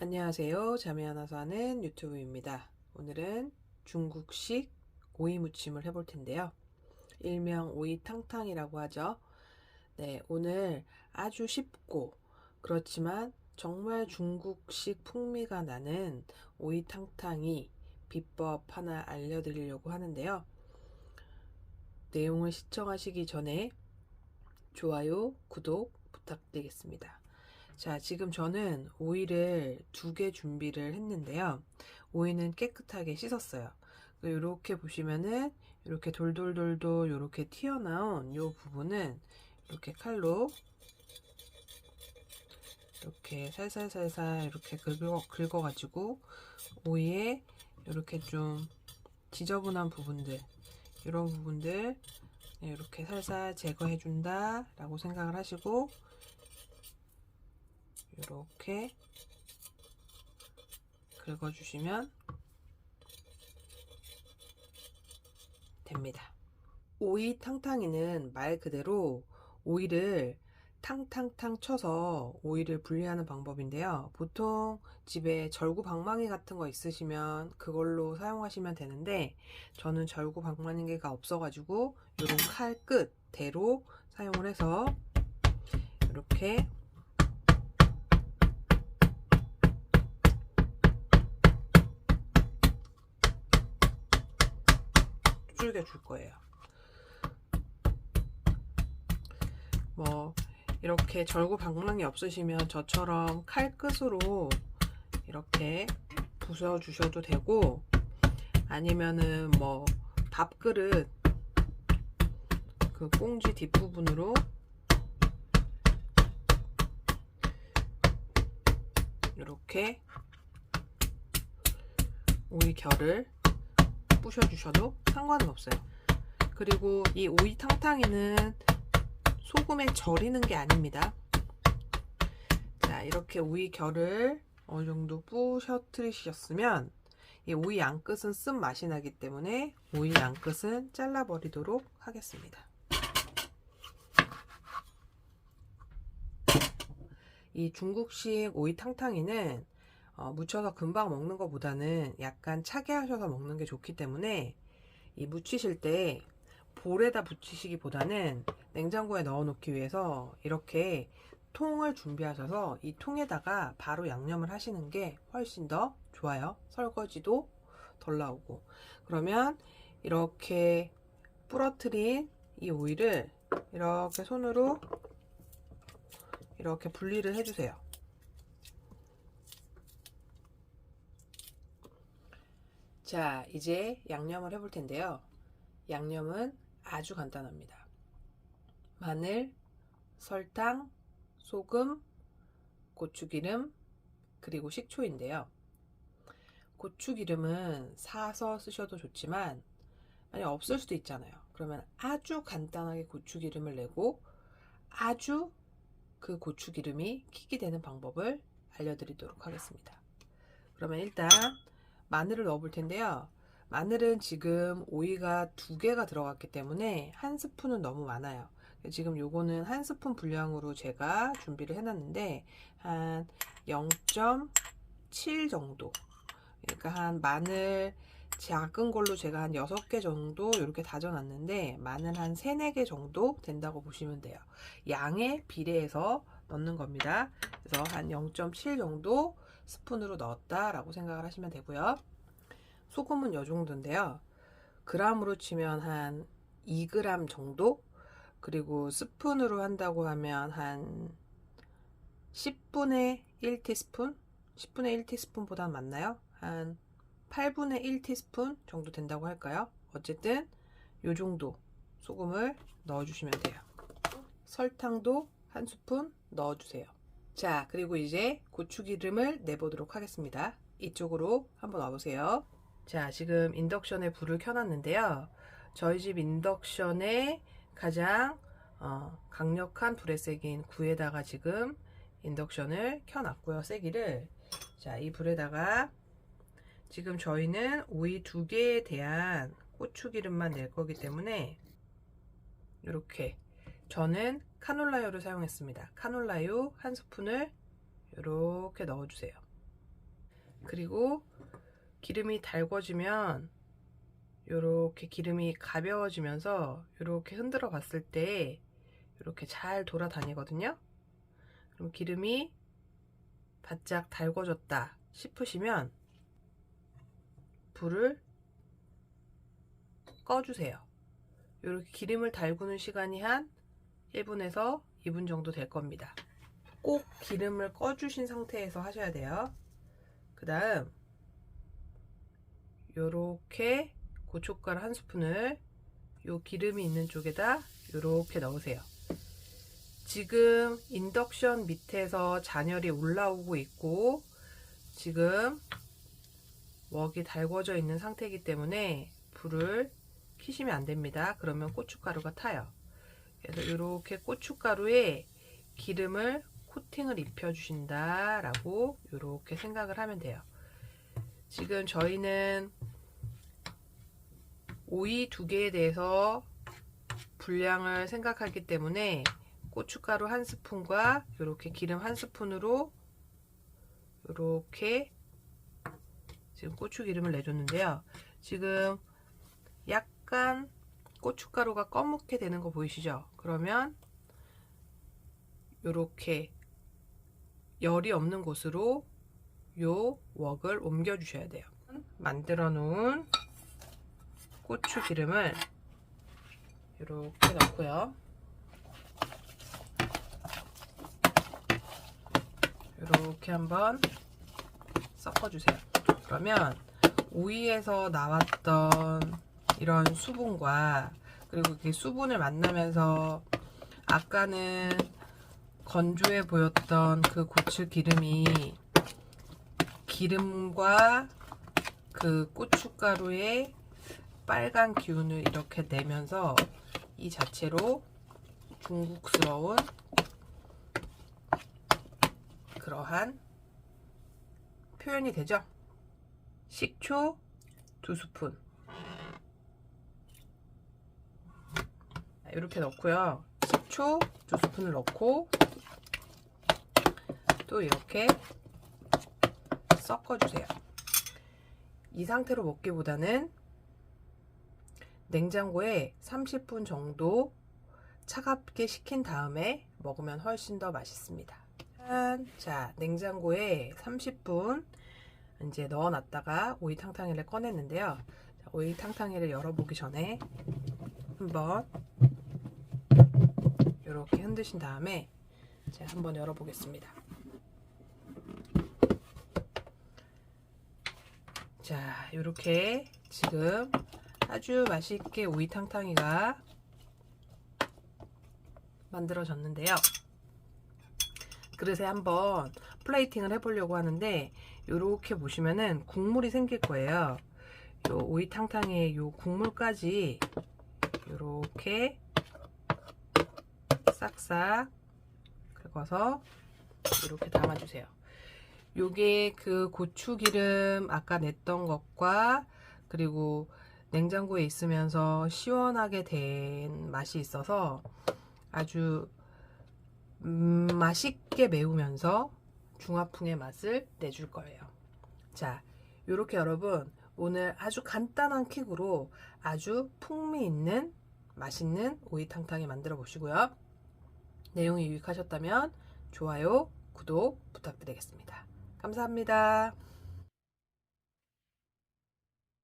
안녕하세요. 잠이 안 와서 하는 유튜브입니다. 오늘은 중국식 오이 무침을 해볼 텐데요. 일명 오이탕탕이라고 하죠. 네, 오늘 아주 쉽고 그렇지만 정말 중국식 풍미가 나는 오이탕탕이 비법 하나 알려드리려고 하는데요. 내용을 시청하시기 전에 좋아요, 구독 부탁드리겠습니다. 자, 지금 저는 오이를 2개 준비를 했는데요. 오이는 깨끗하게 씻었어요. 이렇게 보시면은 이렇게 돌돌돌돌 이렇게 튀어나온 이 부분은 이렇게 칼로 이렇게 살살살살 이렇게 긁어가지고 오이에 이렇게 좀 지저분한 부분들, 이런 부분들 이렇게 살살 제거해 준다 라고 생각을 하시고 이렇게 긁어주시면 됩니다. 오이 탕탕이는 말 그대로 오이를 탕탕탕 쳐서 오이를 분리하는 방법인데요. 보통 집에 절구 방망이 같은 거 있으시면 그걸로 사용하시면 되는데 저는 절구 방망이가 없어가지고 이런 칼 끝대로 사용을 해서 이렇게 두들겨 줄 거예요. 뭐 이렇게 절구 방망이 없으시면 저처럼 칼끝으로 이렇게 부숴 주셔도 되고, 아니면은 뭐 밥그릇 그 꽁지 뒷부분으로 이렇게 오이 결을 부셔 주셔도 상관은 없어요. 그리고 이 오이 탕탕이는 소금에 절이는 게 아닙니다. 자, 이렇게 오이 결을 어느 정도 부셔뜨리셨으면 이 오이 양끝은 쓴 맛이 나기 때문에 오이 양끝은 잘라 버리도록 하겠습니다. 이 중국식 오이 탕탕이는 무쳐서 금방 먹는 것보다는 약간 차게 하셔서 먹는 게 좋기 때문에 이 무치실 때 볼에다 붙이시기보다는 냉장고에 넣어 놓기 위해서 이렇게 통을 준비하셔서 이 통에다가 바로 양념을 하시는 게 훨씬 더 좋아요. 설거지도 덜 나오고. 그러면 이렇게 부러뜨린 이 오이를 이렇게 손으로 이렇게 분리를 해주세요. 자, 이제 양념을 해볼 텐데요. 양념은 아주 간단합니다. 마늘, 설탕, 소금, 고추기름, 그리고 식초인데요. 고추기름은 사서 쓰셔도 좋지만 만약 없을 수도 있잖아요. 그러면 아주 간단하게 고추기름을 내고 아주 그 고추기름이 킥이 되는 방법을 알려드리도록 하겠습니다. 그러면 일단 마늘을 넣어 볼 텐데요. 마늘은 지금 오이가 2개가 들어갔기 때문에 한 스푼은 너무 많아요. 지금 요거는 한 스푼 분량으로 제가 준비를 해놨는데 한 0.7 정도, 그러니까 한 마늘 작은 걸로 제가 한 6개 정도 이렇게 다져놨는데 마늘 한 3, 4개 정도 된다고 보시면 돼요. 양에 비례해서 넣는 겁니다. 그래서 한 0.7 정도 스푼으로 넣었다라고 생각을 하시면 되고요. 소금은 이 정도인데요. 그람으로 치면 한 2g 정도, 그리고 스푼으로 한다고 하면 한 10분의 1티스푼? 10분의 1티스푼보다 맞나요? 한 8분의 1티스푼 정도 된다고 할까요? 어쨌든 요 정도 소금을 넣어주시면 돼요. 설탕도 한 스푼 넣어주세요. 자, 그리고 이제 고추기름을 내보도록 하겠습니다. 이쪽으로 한번 와보세요. 자, 지금 인덕션에 불을 켜놨는데요. 저희 집 인덕션에 가장 강력한 불의 세기인 9에다가 지금 인덕션을 켜놨고요. 세기를. 자, 이 불에다가 지금 저희는 오이 2개에 대한 고추기름만 낼 거기 때문에 이렇게, 저는 카놀라유를 사용했습니다. 카놀라유 한 스푼을 이렇게 넣어주세요. 그리고 기름이 달궈지면 요렇게 기름이 가벼워지면서 요렇게 흔들어 봤을 때 이렇게 잘 돌아다니거든요. 그럼 기름이 바짝 달궈졌다 싶으시면 불을 꺼주세요. 이렇게 기름을 달구는 시간이 한 1분에서 2분 정도 될 겁니다. 꼭 기름을 꺼주신 상태에서 하셔야 돼요. 그 다음 요렇게 고춧가루 한 스푼을 요 기름이 있는 쪽에다 요렇게 넣으세요. 지금 인덕션 밑에서 잔열이 올라오고 있고 지금 웍이 달궈져 있는 상태이기 때문에 불을 켜시면 안 됩니다. 그러면 고춧가루가 타요. 그래서 이렇게 고춧가루에 기름을 코팅을 입혀 주신다 라고 이렇게 생각을 하면 돼요. 지금 저희는 오이 2개에 대해서 분량을 생각하기 때문에 고춧가루 1스푼과 이렇게 기름 1스푼으로 이렇게 지금 고추기름을 내줬는데요. 지금 약간 고춧가루가 검게 되는 거 보이시죠? 그러면 이렇게 열이 없는 곳으로 요 웍을 옮겨 주셔야 돼요. 만들어 놓은 고추기름을 이렇게 넣고요. 이렇게 한번 섞어주세요. 그러면 오이에서 나왔던 이런 수분과 그리고 이렇게 수분을 만나면서 아까는 건조해 보였던 그 고추기름이 기름과 그 고춧가루의 빨간 기운을 이렇게 내면서 이 자체로 중국스러운 그러한 표현이 되죠. 식초 2스푼 이렇게 넣고요. 식초 2스푼을 넣고 또 이렇게 섞어주세요. 이 상태로 먹기보다는 냉장고에 30분 정도 차갑게 식힌 다음에 먹으면 훨씬 더 맛있습니다. 자, 냉장고에 30분 이제 넣어놨다가 오이탕탕이를 꺼냈는데요. 자, 오이탕탕이를 열어보기 전에 한번 이렇게 흔드신 다음에 제가 한번 열어보겠습니다. 자, 이렇게 지금 아주 맛있게 오이탕탕이가 만들어졌는데요. 그릇에 한번 플레이팅을 해보려고 하는데 이렇게 보시면은 국물이 생길 거예요. 요 오이탕탕의 요 국물까지 이렇게 싹싹 긁어서 이렇게 담아주세요. 요게 그 고추기름 아까 냈던 것과 그리고 냉장고에 있으면서 시원하게 된 맛이 있어서 아주 맛있게 매우면서 중화풍의 맛을 내줄 거예요. 자, 요렇게 여러분 오늘 아주 간단한 킥으로 아주 풍미 있는 맛있는 오이탕탕이 만들어 보시고요. 내용이 유익하셨다면 좋아요, 구독 부탁드리겠습니다. 감사합니다.